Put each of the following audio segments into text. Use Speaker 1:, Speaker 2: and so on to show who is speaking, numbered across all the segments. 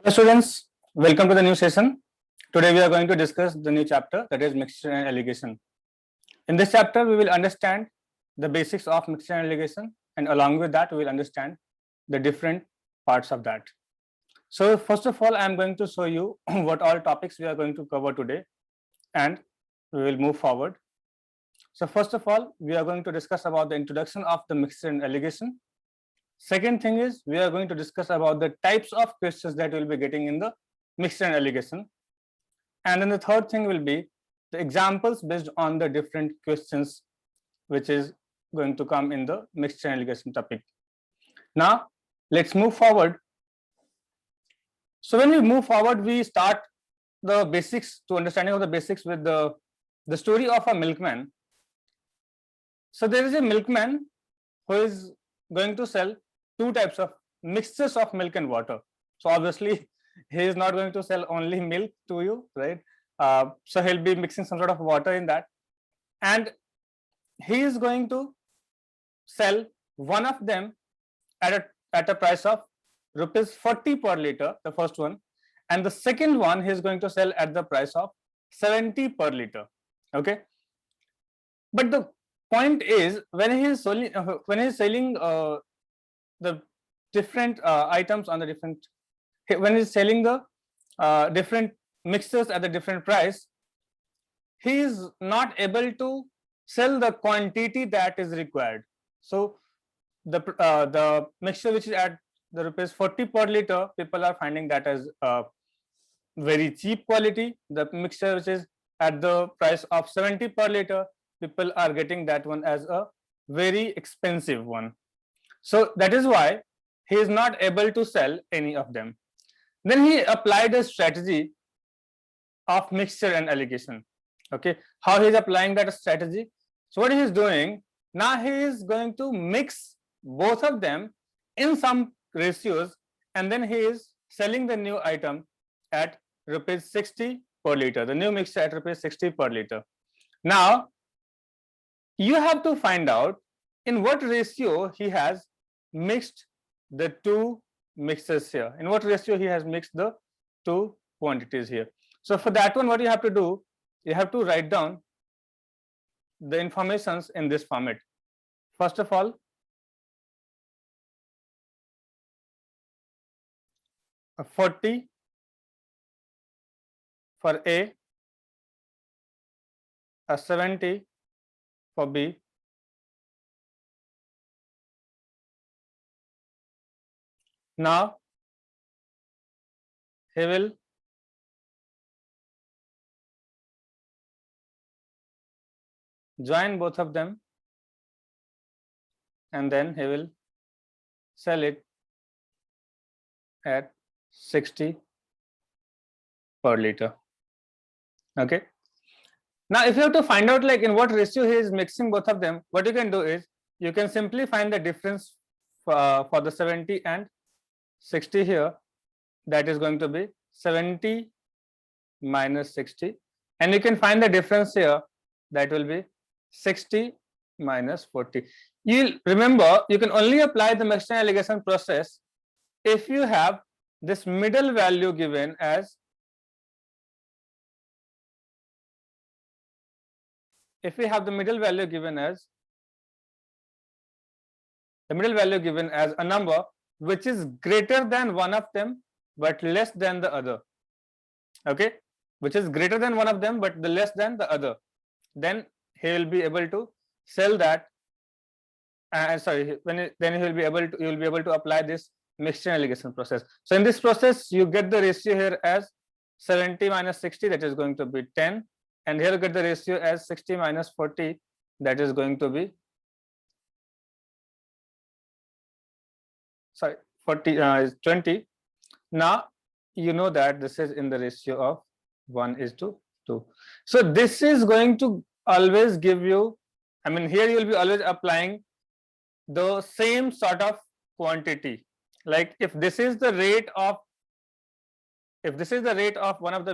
Speaker 1: Hello students, welcome to the new session. Today we are going to discuss the new chapter, that is mixture and alligation. In this chapter we will understand the basics of mixture and alligation, and along with that we will understand the different parts of that. So first of all I am going to show you what all topics we are going to cover today, and we will move forward. So first of all we are going to discuss about the introduction of the mixture and alligation. Second thing is we are going to discuss about the types of questions that we will be getting in the mixture and alligation. And then the third thing will be the examples based on the different questions which is going to come in the mixture and alligation topic. Now let's move forward. So when we move forward, we start the basics to understanding of the basics with the story of a milkman. So there is a milkman who is going to sell two types of mixtures of milk and water. So obviously he is not going to sell only milk to you, right? So he'll be mixing some sort of water in that, and he is going to sell one of them at a price of rupees 40 per liter, the first one, and the second one he is going to sell at the price of 70 per liter. Okay, but the point is when he is selling the different items on the different, when he's selling the different mixtures at the different price, he is not able to sell the quantity that is required. So the mixture which is at the rupees 40 per liter, people are finding that as very cheap quality. The mixture which is at the price of 70 per liter, people are getting that one as a very expensive one. So that is why he is not able to sell any of them. Then he applied a strategy of mixture and alligation. Okay, how he is applying that strategy? So what he is doing now, he is going to mix both of them in some ratios, and then he is selling the new item at rupees 60 per liter, the new mixture at rupees 60 per liter. Now you have to find out in what ratio he has mixed the two mixes here, in what ratio he has mixed the two quantities here. So for that one, what you have to do, you have to write down the informations in this format. First of all, a 40 for A, a 70 for B, now he will join both of them, and then he will sell it at 60 per liter. Okay, now if you have to find out like in what ratio he is mixing both of them, what you can do is you can simply find the difference for the 70 and 60 here. That is going to be 70 minus 60, and you can find the difference here, that will be 60 minus 40. You remember, you can only apply the mixture and alligation process if you have this middle value given as, if we have the middle value given as a number which is greater than one of them but less than the other. Okay, which is greater than one of them but the less than the other, then he will be able to sell that. Then he will be able to, you will be able to apply this mixture and alligation process. So in this process you get the ratio here as 70 minus 60, that is going to be 10, and here you get the ratio as 60 minus 40, that is going to be 40 is 20. Now you know that this is in the ratio of 1:2. So this is going to always give you, I mean here you will be always applying the same sort of quantity. Like if this is the rate of one of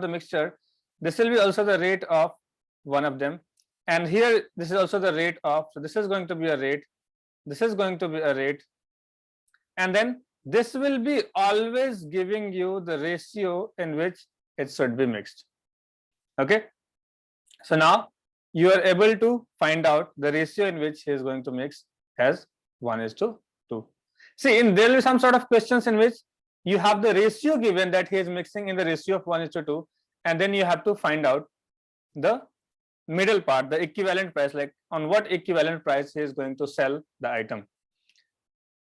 Speaker 1: the mixture, this will be also the rate of one of them, and here this is also the rate of, so this is going to be a rate, this is going to be a rate, and then this will be always giving you the ratio in which it should be mixed. Okay, so now you are able to find out the ratio in which he is going to mix as 1:2. See, there will be some sort of questions in which you have the ratio given that he is mixing in the ratio of 1:2, and then you have to find out the middle part, the equivalent price, like on what equivalent price he is going to sell the item.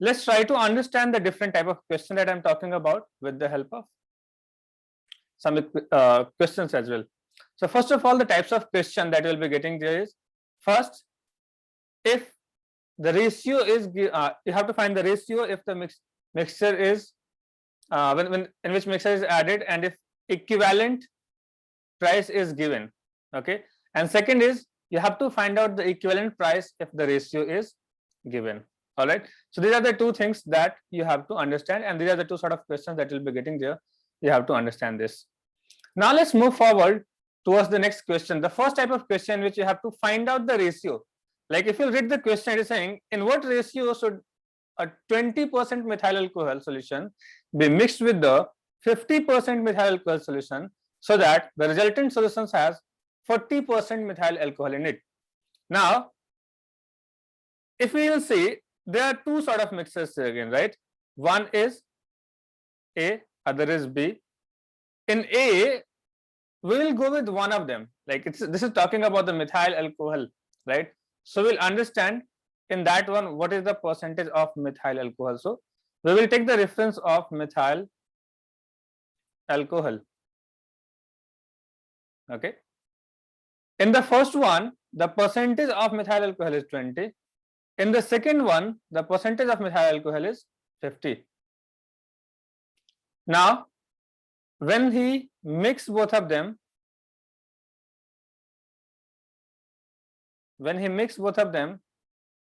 Speaker 1: Let's try to understand the different type of question that I'm talking about with the help of some questions as well. So first of all, the types of question that you'll be getting there is, first, if the ratio is you have to find the ratio if the mixture is when in which mixture is added, and if equivalent price is given. Okay, and second is you have to find out the equivalent price if the ratio is given. All right, so these are the two things that you have to understand, and these are the two sort of questions that you'll be getting there. You have to understand this. Now let's move forward towards the next question. The first type of question which you have to find out the ratio. Like if you read the question, it is saying in what ratio should a 20% methyl alcohol solution be mixed with the 50% methyl alcohol solution so that the resultant solution has 40% methyl alcohol in it. Now, if we will see, there are two sort of mixtures here again, right? One is A, other is B. In A, we will go with one of them. Like this is talking about the methyl alcohol, right? So we'll understand in that one what is the percentage of methyl alcohol. So we will take the reference of methyl alcohol. Okay. In the first one, the percentage of methyl alcohol is 20. In the second one, the percentage of methyl alcohol is 50. Now, when he mix both of them,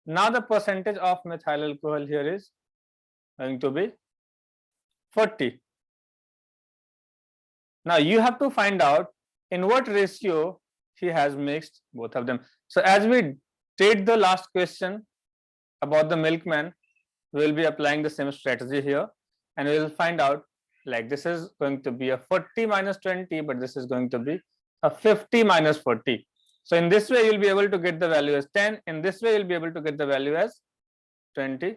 Speaker 1: now the percentage of methyl alcohol here is going to be 40. Now you have to find out in what ratio he has mixed both of them. So as we did the last question about the milkman, we will be applying the same strategy here, and we will find out, like this is going to be a 40 minus 20, but this is going to be a 50 minus 40. So in this way, you'll be able to get the value as 10. In this way, you'll be able to get the value as 20.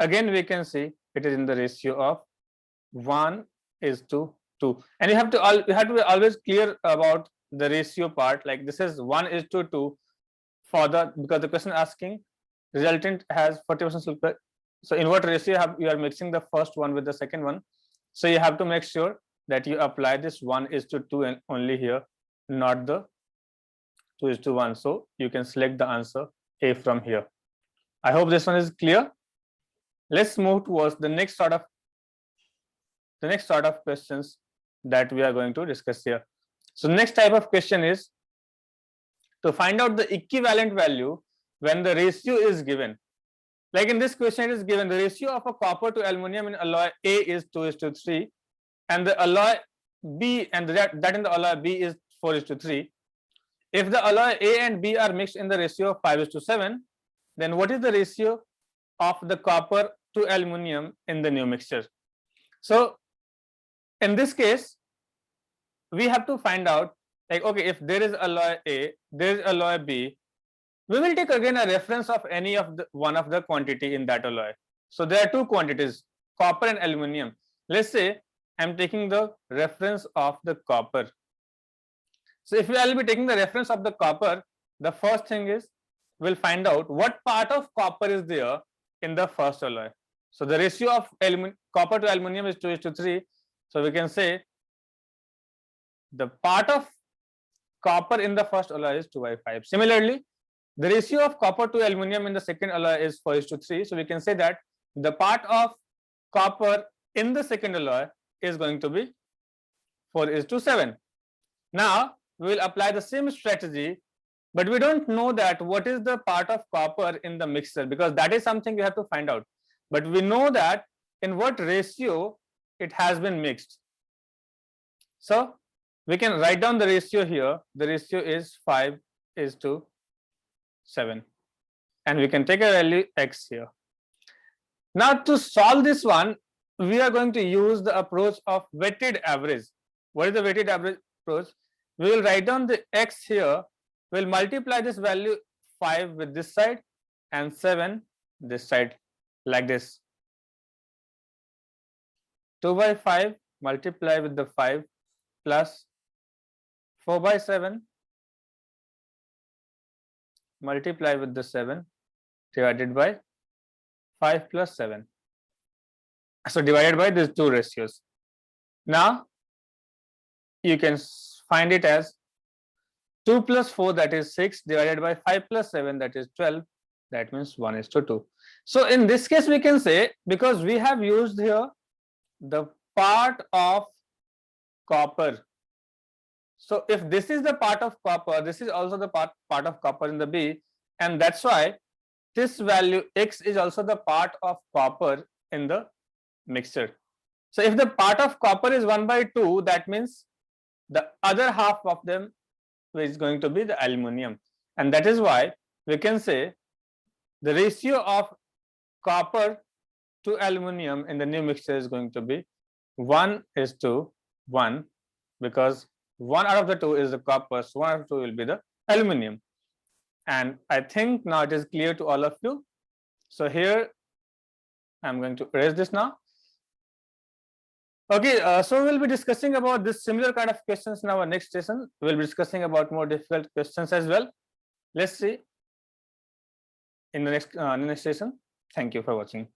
Speaker 1: Again, we can see it is in the ratio of 1:2. And you have to be always clear about the ratio part. Like this is 1:2 for because the question asking resultant has 40% sulfur. So in what ratio you are mixing the first one with the second one? So you have to make sure that you apply this 1:2 and only here, not the 2:1. So you can select the answer A from here. I hope this one is clear. Let's move towards the next sort of questions that we are going to discuss here. So next type of question is to find out the equivalent value when the ratio is given. Like in this question, it is given the ratio of a copper to aluminum in alloy A is 2:3, and the alloy B, and that in the alloy B is 4:3. If the alloy A and B are mixed in the ratio of 5:7, then what is the ratio of the copper to aluminum in the new mixture? So in this case, we have to find out, like, okay, if there is alloy A, there is alloy B, we will take again a reference of any of the one of the quantity in that alloy. So there are two quantities, copper and aluminum. Let's say I'm taking the reference of the copper. So if we will be taking the reference of the copper, the first thing is we'll find out what part of copper is there in the first alloy. So the ratio of copper to aluminum is 2:3. So we can say the part of copper in the first alloy is 2/5. Similarly, the ratio of copper to aluminum in the second alloy is 4:3. So we can say that the part of copper in the second alloy is going to be 4:7. Now we will apply the same strategy, but we don't know that what is the part of copper in the mixture, because that is something we have to find out. But we know that in what ratio it has been mixed. So we can write down the ratio here. The ratio is 5:7, and we can take a value x here. Now to solve this one, we are going to use the approach of weighted average. What is the weighted average approach? We will write down the x here. We'll multiply this value 5 with this side and 7 this side, like this. 2 by 5 multiply with the 5 plus 4 by 7 multiply with the 7 divided by 5 plus 7. So divided by these two ratios. Now you can find it as 2 plus 4, that is 6, divided by 5 plus 7, that is 12. That means 1:2. So in this case we can say, because we have used here the part of copper. So if this is the part of copper, this is also the part of copper in the B, and that's why this value x is also the part of copper in the mixture. So if the part of copper is 1/2, that means the other half of them is going to be the aluminum, and that is why we can say the ratio of copper to aluminum in the new mixture is going to be 1:1, because 1 out of the 2 is the copper, so 1 out of 2 will be the aluminum. And I think now it is clear to all of you. So here I'm going to erase this now. Okay, so we'll be discussing about this similar kind of questions in our next session. We'll be discussing about more difficult questions as well. Let's see in the next session. Thank you for watching.